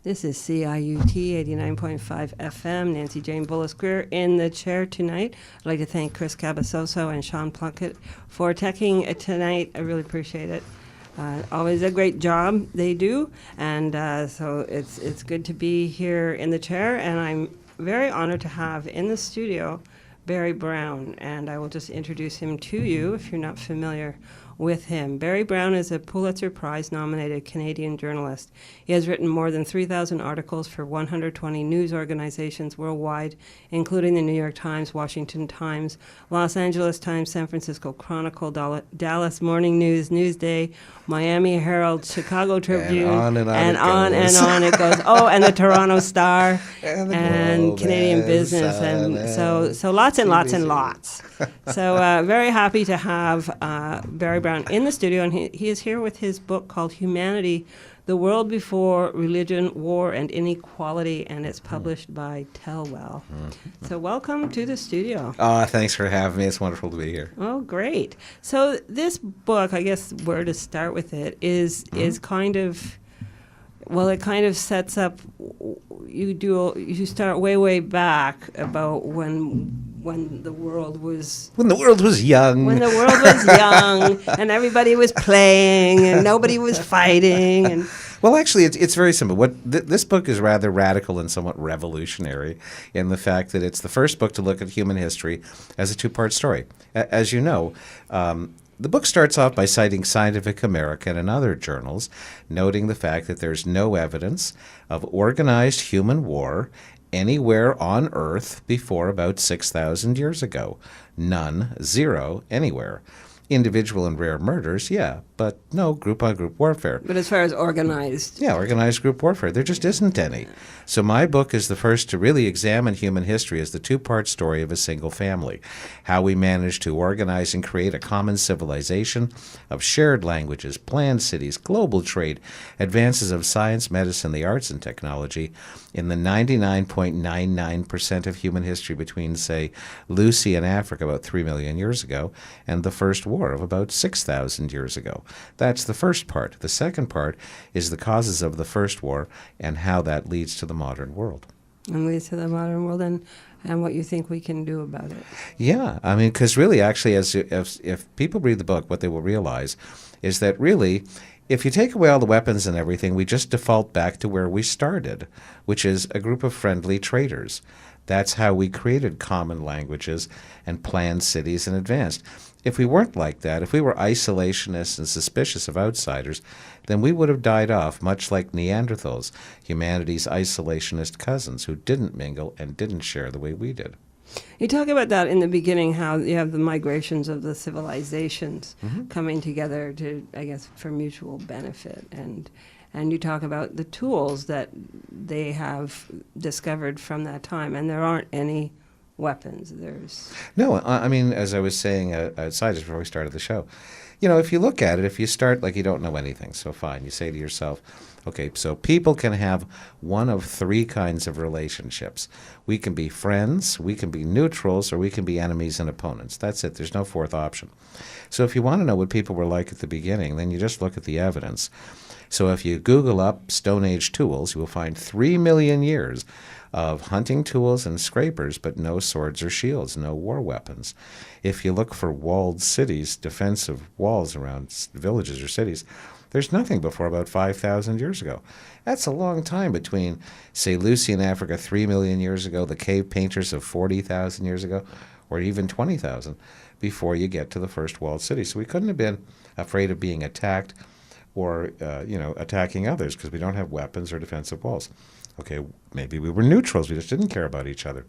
This is CIUT 89.5 FM. Nancy Jane Bullis-Greer in the chair tonight. I'd like to thank Chris Cabasoso and Sean Plunkett for teching tonight. I really appreciate it. Always a great job they do, and so it's good to be here in the chair, and I'm very honored to have in the studio Barry Brown, and I will just introduce him to you if you're not familiar with him. Barry Brown is a Pulitzer Prize-nominated Canadian journalist. He has written more than 3,000 articles for 120 news organizations worldwide, including the New York Times, Washington Times, Los Angeles Times, San Francisco Chronicle, Dallas Morning News, Newsday, Miami Herald, Chicago Tribune, and on it goes. Oh, and the Toronto Star, and Canadian Business, and so lots and lots and lots. So very happy to have Barry Brown in the studio, and he is here with his book called Humanity, The World Before Religion, War, and Inequality, and it's published by Tellwell. So welcome to the studio. Thanks for having me. It's wonderful to be here. Oh, great. So this book, I guess where to start with it is kind of, well, it kind of sets up, you start way back about when the world was young. When the world was young and everybody was playing and nobody was fighting. And well, actually, it's very simple. This book is rather radical and somewhat revolutionary in the fact that it's the first book to look at human history as a two-part story. As you know, the book starts off by citing Scientific American and other journals, noting the fact that there's no evidence of organized human war anywhere on Earth before about 6,000 years ago. None, zero, anywhere. Individual and rare murders, yeah, but no group-on-group warfare. But as far as organized... Yeah, organized group warfare, there just isn't any. So my book is the first to really examine human history as the two-part story of a single family, how we managed to organize and create a common civilization of shared languages, planned cities, global trade, advances of science, medicine, the arts, and technology in the 99.99% of human history between, say, Lucy in Africa about 3 million years ago and the First War of about 6,000 years ago. That's the first part. The second part is the causes of the First War and how that leads to the modern world. And leads to the modern world and what you think we can do about it. Yeah, I mean, because really, actually, if people read the book, what they will realize is that really, if you take away all the weapons and everything, we just default back to where we started, which is a group of friendly traders. That's how we created common languages and planned cities and advanced. If we weren't like that, if we were isolationists and suspicious of outsiders, then we would have died off, much like Neanderthals, humanity's isolationist cousins who didn't mingle and didn't share the way we did. You talk about that in the beginning, how you have the migrations of the civilizations coming together to, I guess, for mutual benefit. And you talk about the tools that they have discovered from that time, and there aren't any weapons. No, I mean, as I was saying outside just before we started the show, you know, if you look at it, if you start like you don't know anything, so fine, you say to yourself, okay, so people can have one of three kinds of relationships. We can be friends, we can be neutrals, or we can be enemies and opponents. That's it. There's no fourth option. So if you want to know what people were like at the beginning, then you just look at the evidence. So if you Google up Stone Age tools, you will find 3 million years of hunting tools and scrapers, but no swords or shields, no war weapons. If you look for walled cities, defensive walls around villages or cities, there's nothing before about 5,000 years ago. That's a long time between, say, Lucy in Africa 3 million years ago, the cave painters of 40,000 years ago, or even 20,000, before you get to the first walled city. So we couldn't have been afraid of being attacked or attacking others because we don't have weapons or defensive walls. Okay, maybe we were neutrals. We just didn't care about each other.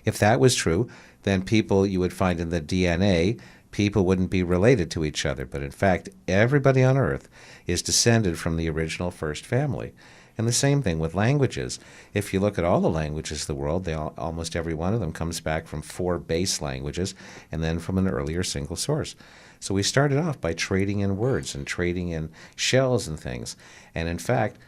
If that was true, then people you would find in the DNA, people wouldn't be related to each other. But in fact, everybody on Earth is descended from the original first family. And the same thing with languages. If you look at all the languages of the world, almost every one of them comes back from 4 base languages and then from an earlier single source. So we started off by trading in words and trading in shells and things. And in fact,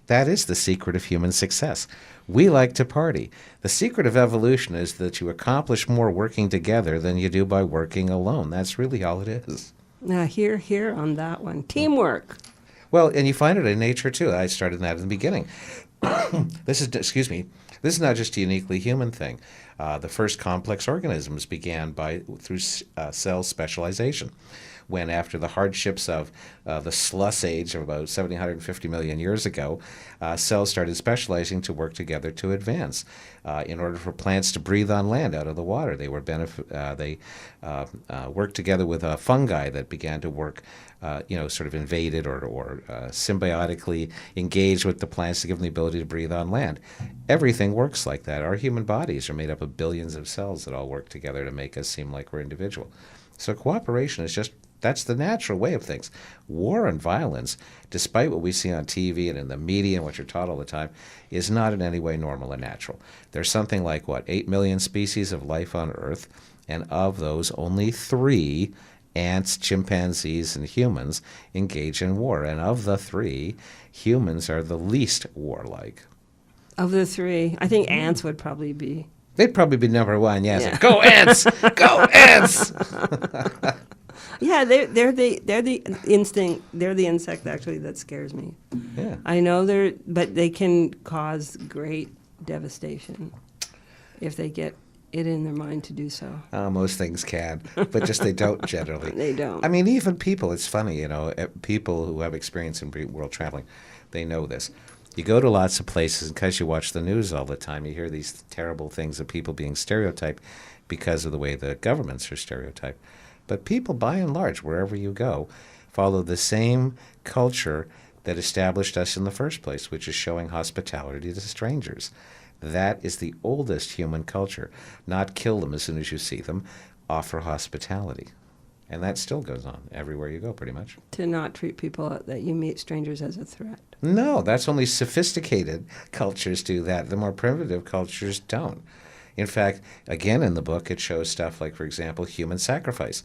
that is the secret of human success. We like to party. The secret of evolution is that you accomplish more working together than you do by working alone. That's really all it is. Here on that one. Teamwork. Well, and you find it in nature too. I started that in the beginning. This is, excuse me, this is not just a uniquely human thing. The first complex organisms began through cell specialization, when after the hardships of the Slush Age of about 750 million years ago, cells started specializing to work together to advance. In order for plants to breathe on land out of the water, they worked together with fungi that began to work, sort of invaded or symbiotically engaged with the plants to give them the ability to breathe on land. Everything works like that. Our human bodies are made up of billions of cells that all work together to make us seem like we're individual. So cooperation is that's the natural way of things. War and violence, despite what we see on TV and in the media and what you're taught all the time, is not in any way normal and natural. There's something like, 8 million species of life on Earth, and of those, only 3, ants, chimpanzees, and humans, engage in war. And of the 3, humans are the least warlike. Of the 3, I think ants would probably be. They'd probably be number 1, yes. Yeah. Go ants! Go ants! Yeah, they're the insect actually that scares me. Yeah. I know but they can cause great devastation if they get it in their mind to do so. Most things can, but just they don't generally. They don't. I mean, even people, it's funny, people who have experience in world traveling, they know this. You go to lots of places, and because you watch the news all the time, you hear these terrible things of people being stereotyped because of the way the governments are stereotyped. But people, by and large, wherever you go, follow the same culture that established us in the first place, which is showing hospitality to strangers. That is the oldest human culture. Not kill them as soon as you see them, offer hospitality. And that still goes on everywhere you go, pretty much. To not treat people that you meet strangers as a threat. No, that's only sophisticated cultures do that. The more primitive cultures don't. In fact, again in the book, it shows stuff like, for example, human sacrifice.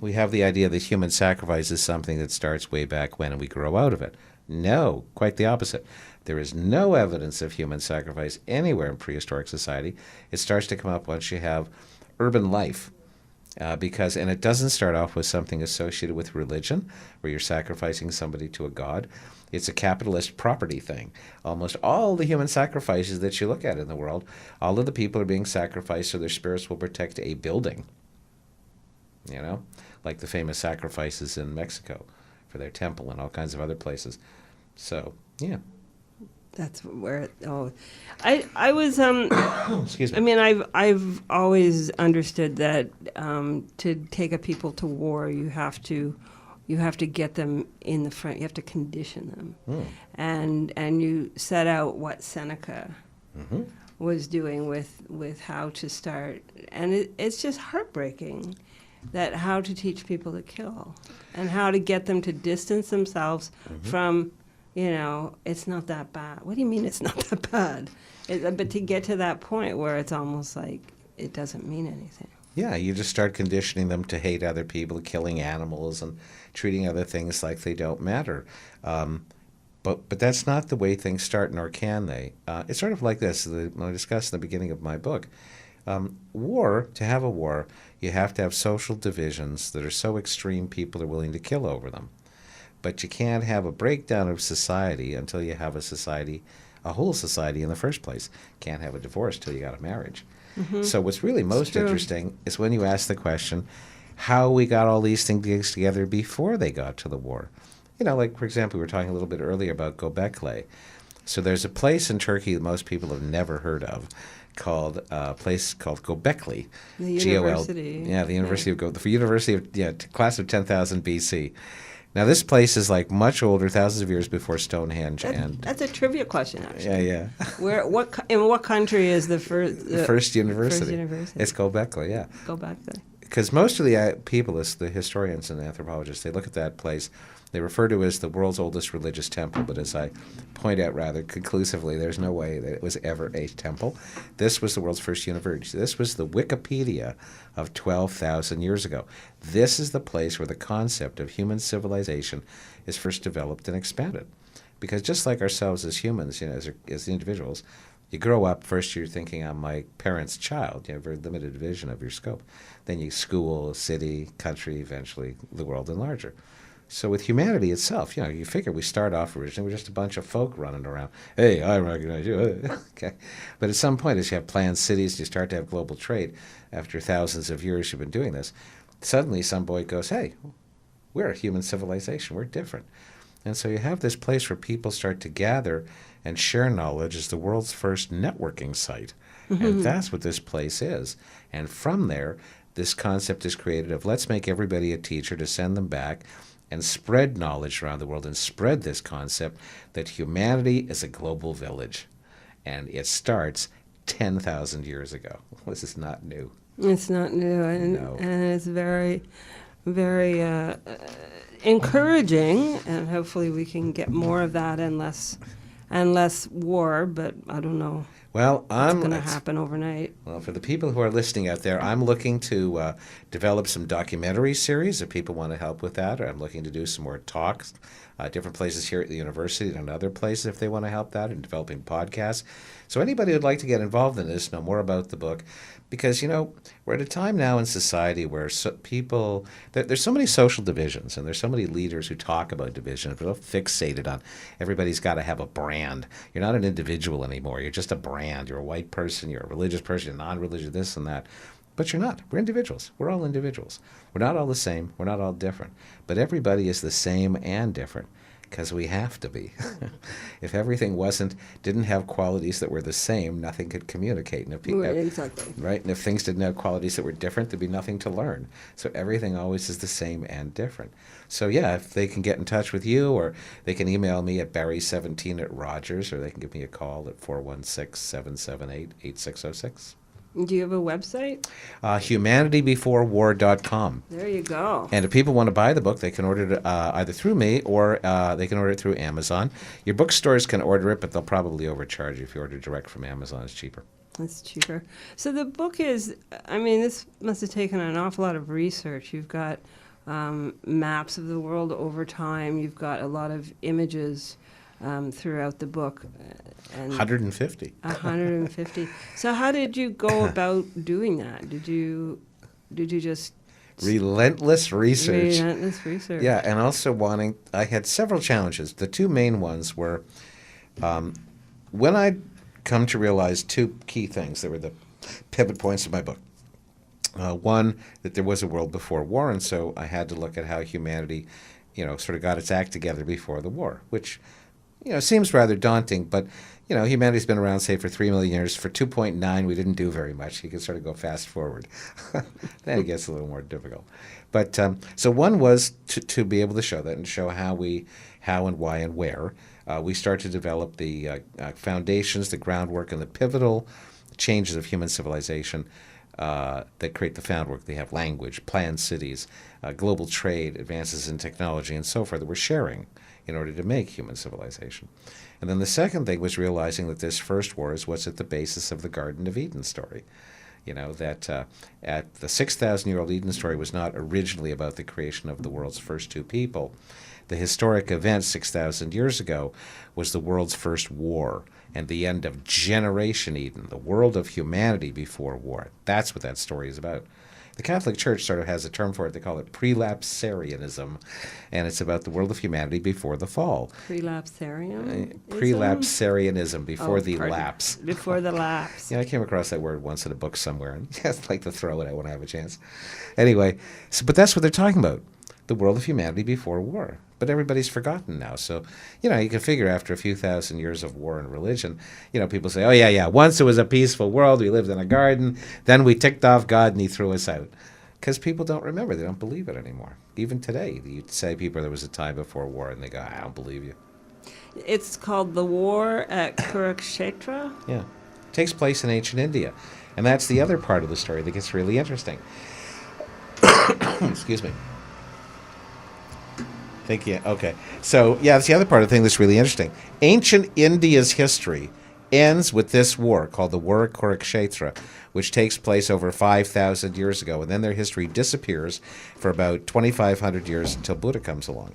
We have the idea that human sacrifice is something that starts way back when and we grow out of it. No, quite the opposite. There is no evidence of human sacrifice anywhere in prehistoric society. It starts to come up once you have urban life. And it doesn't start off with something associated with religion, where you're sacrificing somebody to a god. It's a capitalist property thing. Almost all the human sacrifices that you look at in the world, all of the people are being sacrificed so their spirits will protect a building. Like the famous sacrifices in Mexico for their temple and all kinds of other places. So, yeah. That's where. I was. Excuse me. I mean, I've always understood that to take a people to war, you have to get them in the front. You have to condition them, and you set out what Seneca was doing with how to start, and it's just heartbreaking that how to teach people to kill and how to get them to distance themselves from. It's not that bad. What do you mean it's not that bad? But to get to that point where it's almost like it doesn't mean anything. Yeah, you just start conditioning them to hate other people, killing animals, and treating other things like they don't matter. But that's not the way things start, nor can they. It's sort of like this, when I discussed in the beginning of my book. To have a war, you have to have social divisions that are so extreme people are willing to kill over them. But you can't have a breakdown of society until you have a whole society in the first place. Can't have a divorce till you got a marriage. So what's really most interesting is when you ask the question, how we got all these things together before they got to the war. Like, for example, we were talking a little bit earlier about Göbekli. So there's a place in Turkey that most people have never heard of, called Göbekli. The university. The University of class of 10,000 BC. Now, this place is like much older, thousands of years before Stonehenge. That's a trivia question, actually. Yeah. In what country is the first university? First university. It's Göbekli, yeah. Göbekli. Because most of the people, the historians and anthropologists, they look at that place, they refer to it as the world's oldest religious temple, but as I point out rather conclusively, there's no way that it was ever a temple. This was the world's first university. This was the Wikipedia of 12,000 years ago. This is the place where the concept of human civilization is first developed and expanded. Because just like ourselves as humans, as individuals, you grow up, first you're thinking, I'm my parents' child. You have a very limited vision of your scope. Then you school, city, country, eventually the world and larger. So with humanity itself, you figure we start off originally, we're just a bunch of folk running around. Hey, I recognize you. Okay. But at some point, as you have planned cities, you start to have global trade, after thousands of years you've been doing this, suddenly some boy goes, hey, we're a human civilization. We're different. And so you have this place where people start to gather and share knowledge as the world's first networking site. And that's what this place is. And from there, this concept is created of let's make everybody a teacher to send them back and spread knowledge around the world and spread this concept that humanity is a global village. And it starts 10,000 years ago. This is not new. It's not new, and, No. and it's very, very encouraging, and hopefully we can get more of that and less war, but I don't know. Well, It's going to happen overnight. Well, for the people who are listening out there, I'm looking to develop some documentary series if people want to help with that, or I'm looking to do some more talks, different places here at the university and other places if they want to help that, and developing podcasts. So anybody who'd like to get involved in this, know more about the book, because, we're at a time now in society where there's so many social divisions, and there's so many leaders who talk about division, but are fixated on everybody's got to have a brand. You're not an individual anymore. You're just a brand. You're a white person. You're a religious person. You're non-religious, this and that. But you're not. We're individuals. We're all individuals. We're not all the same. We're not all different. But everybody is the same and different, because we have to be. If everything didn't have qualities that were the same, nothing could communicate. And Right, exactly. Right? And if things didn't have qualities that were different, there'd be nothing to learn. So everything always is the same and different. So yeah, if they can get in touch with you, or they can email me at barry17@Rogers, or they can give me a call at 416-778-8606. Do you have a website? HumanityBeforeWar.com. There you go. And if people want to buy the book, they can order it either through me, or they can order it through Amazon. Your bookstores can order it, but they'll probably overcharge you. If you order direct from Amazon, it's cheaper. It's cheaper. So the book is, this must have taken an awful lot of research. You've got maps of the world over time. You've got a lot of images throughout the book. And 150. 150. So how did you go about doing that? Did you just Relentless research. relentless research? Yeah, and also I had several challenges. The two main ones were when I'd come to realize two key things that were the pivot points of my book. One, that there was a world before war, and so I had to look at how humanity, sort of got its act together before the war, which, seems rather daunting, but, humanity's been around, say, for 3 million years. For 2.9, we didn't do very much. You can sort of go fast forward. Then it gets a little more difficult. But so one was to be able to show that and show how and why and where. We start to develop the foundations, the groundwork, and the pivotal changes of human civilization that create the groundwork. They have language, planned cities, global trade, advances in technology, and so forth that we're sharing in order to make human civilization. And then the second thing was realizing that this first war is what's at the basis of the Garden of Eden story. That at the 6,000-year-old Eden story was not originally about the creation of the world's first two people. The historic event 6,000 years ago was the world's first war and the end of Generation Eden, the world of humanity before war. That's what that story is about. The Catholic Church sort of has a term for it. They call it prelapsarianism, and it's about the world of humanity before the fall. Prelapsarianism? Prelapsarianism, before the pardon. lapse. Before the lapse. Yeah, I came across that word once in a book somewhere, and I'd like to throw it out when I have a chance. Anyway, but that's what they're talking about, the world of humanity before war. But everybody's forgotten now. So, you can figure after a few thousand years of war and religion, people say, oh, yeah, once it was a peaceful world, we lived in a garden, then we ticked off God and he threw us out. Because people don't remember. They don't believe it anymore. Even today, you say people there was a time before war, and they go, I don't believe you. It's called The War at Kurukshetra? Yeah. It takes place in ancient India. And that's the other part of the story that gets really interesting. Excuse me. Thank you. Okay. So, yeah, that's the other part of the thing that's really interesting. Ancient India's history ends with this war called the War of Kurukshetra, which takes place over 5,000 years ago. And then their history disappears for about 2,500 years until Buddha comes along.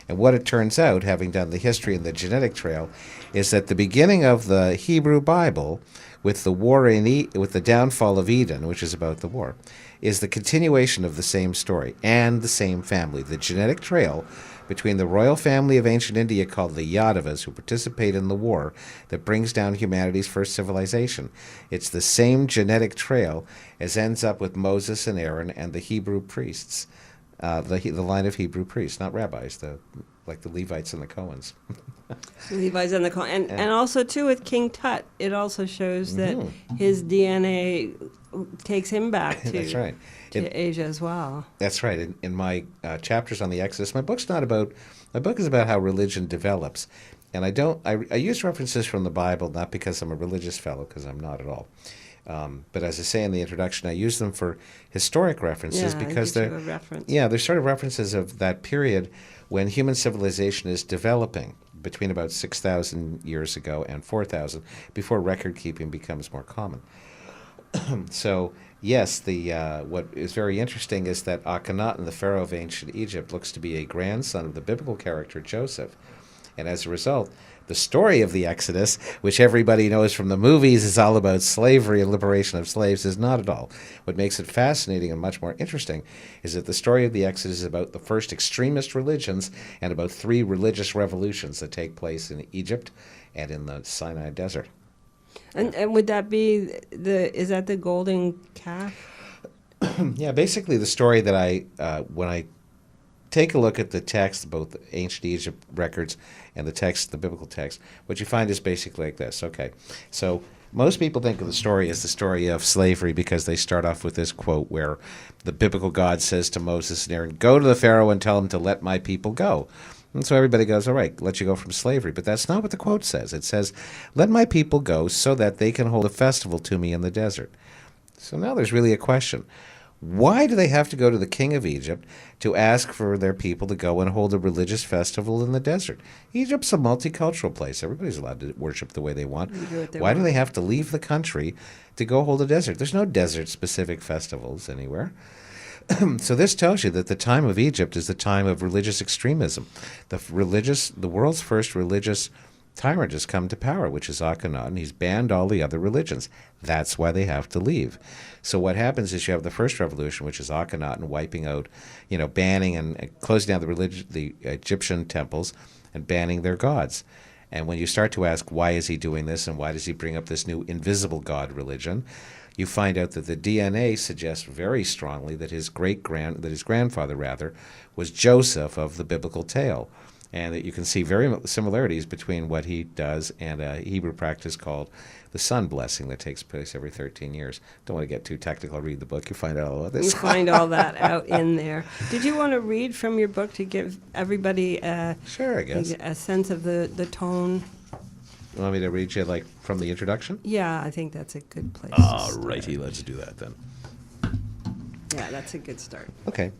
And what it turns out, having done the history and the genetic trail, is that the beginning of the Hebrew Bible, with the war with the downfall of Eden, which is about the war, is the continuation of the same story and the same family. The genetic trail between the royal family of ancient India called the Yadavas, who participate in the war that brings down humanity's first civilization. It's the same genetic trail as ends up with Moses and Aaron and the Hebrew priests, the line of Hebrew priests, not rabbis, like the Levites and the Cohens. Levi's and the and also too with King Tut, it also shows that his DNA takes him back to That's right. Asia as well. That's right. In my chapters on the Exodus, my book is about how religion develops, and I use references from the Bible not because I'm a religious fellow, because I'm not at all. But as I say in the introduction, I use them for historic references because they're sort of references of that period when human civilization is developing between about 6,000 years ago and 4,000, before record keeping becomes more common. So, yes, what is very interesting is that Akhenaten, the pharaoh of ancient Egypt, looks to be a grandson of the biblical character Joseph. And as a result, the story of the Exodus, which everybody knows from the movies is all about slavery and liberation of slaves, is not at all. What makes it fascinating and much more interesting is that the story of the Exodus is about the first extremist religions and about 3 religious revolutions that take place in Egypt and in the Sinai Desert. And would that be is that the golden calf? Yeah, basically the story that when I take a look at the text, both the ancient Egypt records and the biblical text, what you find is basically like this. Okay, so most people think of the story as the story of slavery because they start off with this quote where the biblical God says to Moses and Aaron, "Go to the Pharaoh and tell him to let my people go." And so everybody goes, all right, let you go from slavery. But that's not what the quote says. It says, "Let my people go so that they can hold a festival to me in the desert." So now there's really a question. Why do they have to go to the king of Egypt to ask for their people to go and hold a religious festival in the desert? Egypt's a multicultural place. Everybody's allowed to worship the way they want. Why do they have to leave the country to go hold a desert? There's no desert-specific festivals anywhere. So this tells you that the time of Egypt is the time of religious extremism. The world's first religious tyrant has come to power, which is Akhenaten. He's banned all the other religions. That's why they have to leave. So what happens is you have the first revolution, which is Akhenaten wiping out, banning and closing down the Egyptian temples and banning their gods. And when you start to ask why is he doing this and why does he bring up this new invisible god religion, you find out that the DNA suggests very strongly that his grandfather was Joseph of the biblical tale. And that you can see very similarities between what he does and a Hebrew practice called the sun blessing that takes place every 13 years. Don't want to get too technical. Read the book. You find out all of this. You find all that out in there. Did you want to read from your book to give everybody sure, I guess. a sense of the tone? You want me to read you from the introduction? Yeah, I think that's a good place. All righty, let's do that then. Yeah, that's a good start. Okay.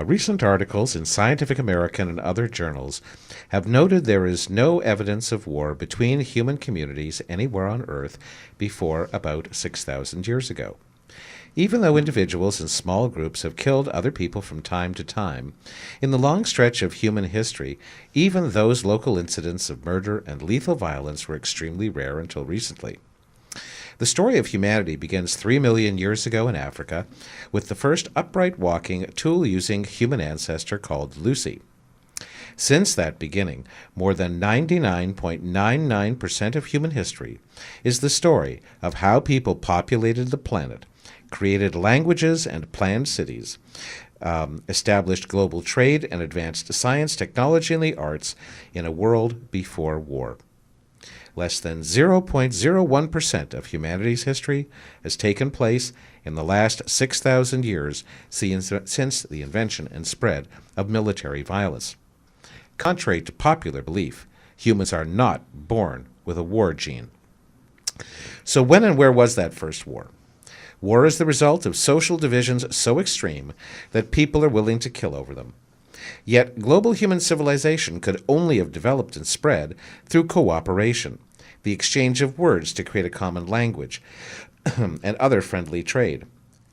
Recent articles in Scientific American and other journals have noted there is no evidence of war between human communities anywhere on Earth before about 6,000 years ago. Even though individuals and small groups have killed other people from time to time, in the long stretch of human history, even those local incidents of murder and lethal violence were extremely rare until recently. The story of humanity begins 3 million years ago in Africa with the first upright walking, tool-using human ancestor called Lucy. Since that beginning, more than 99.99% of human history is the story of how people populated the planet, created languages and planned cities, established global trade and advanced science, technology, and the arts in a world before war. Less than 0.01% of humanity's history has taken place in the last 6,000 years since the invention and spread of military violence. Contrary to popular belief, humans are not born with a war gene. So when and where was that first war? War is the result of social divisions so extreme that people are willing to kill over them. Yet global human civilization could only have developed and spread through cooperation, the exchange of words to create a common language, and other friendly trade.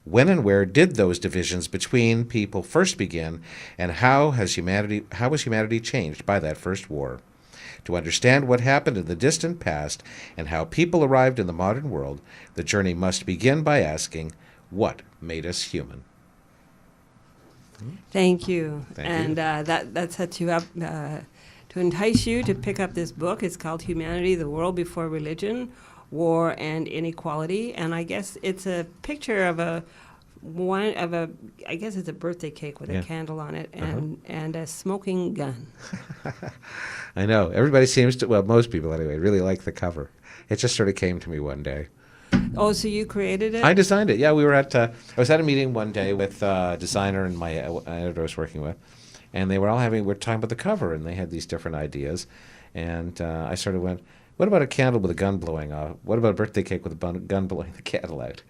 When and where did those divisions between people first begin, and how was humanity changed by that first war? To understand what happened in the distant past and how people arrived in the modern world, the journey must begin by asking, what made us human? Thank you. Thank and you. That sets you up to entice you to pick up this book. It's called Humanity, the World Before Religion, War and Inequality. And I guess it's a picture of I guess it's a birthday cake with Yeah. a candle on it and a smoking gun. I know. Everybody seems to, well, most people anyway, really like the cover. It just sort of came to me one day. Oh, so you created it? I designed it. Yeah, we were I was at a meeting one day with a designer and my editor I was working with, and they were all we're talking about the cover, and they had these different ideas. And I sort of went, what about a candle with a gun blowing off? What about a birthday cake with a gun blowing the candle out?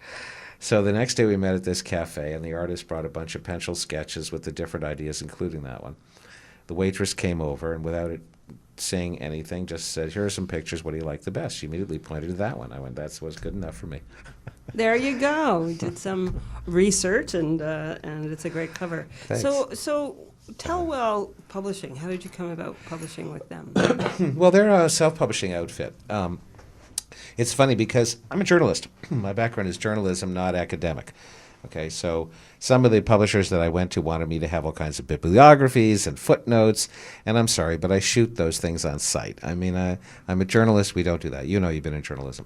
So the next day we met at this cafe, and the artist brought a bunch of pencil sketches with the different ideas, including that one. The waitress came over, and without it saying anything, just said, here are some pictures. What do you like the best? She immediately pointed to that one. I went, that's what's good enough for me. There you go. We did some research, and it's a great cover. Thanks. So tell Well Publishing. How did you come about publishing with them? Well, they're a self-publishing outfit. It's funny because I'm a journalist. My background is journalism, not academic. Okay, so some of the publishers that I went to wanted me to have all kinds of bibliographies and footnotes, and I'm sorry, but I shoot those things on site. I mean, I'm a journalist. We don't do that. You know, you've been in journalism.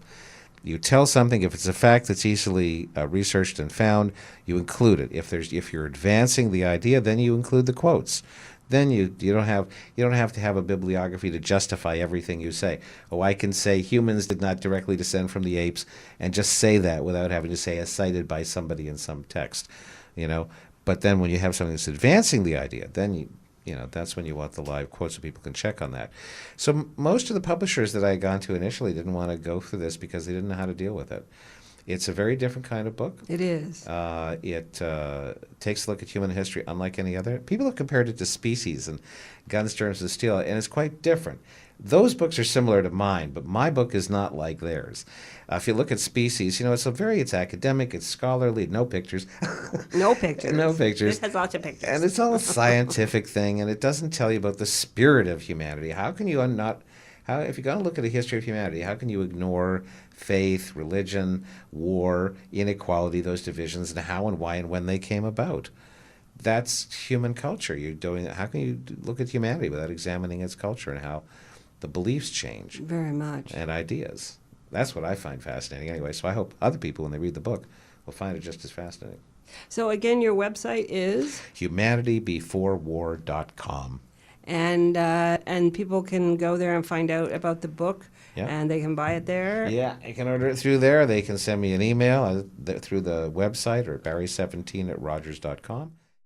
You tell something, if it's a fact that's easily researched and found, you include it. If you're advancing the idea, then you include the quotes. Then you don't have to have a bibliography to justify everything you say. Oh, I can say humans did not directly descend from the apes, and just say that without having to say as cited by somebody in some text, you know. But then when you have something that's advancing the idea, then that's when you want the live quotes so people can check on that. So most of the publishers that I had gone to initially didn't want to go through this because they didn't know how to deal with it. It's a very different kind of book. It is. It takes a look at human history unlike any other. People have compared it to Species and Guns, Germs, and Steel, and it's quite different. Those books are similar to mine, but my book is not like theirs. If you look at Species, it's academic, it's scholarly, no pictures. No pictures. No pictures. It has lots of pictures. And it's all a scientific thing, and it doesn't tell you about the spirit of humanity. How can you if you're going to look at a history of humanity, how can you ignore faith, religion, war, inequality, those divisions, and how and why and when they came about? That's human culture. How can you look at humanity without examining its culture and how the beliefs change? Very much. And ideas. That's what I find fascinating anyway. So I hope other people, when they read the book, will find it just as fascinating. So again, your website is? humanitybeforewar.com. And people can go there and find out about the book, Yeah. and they can buy it there. Yeah, you can order it through there. They can send me an email through the website or barry17@rogers.com.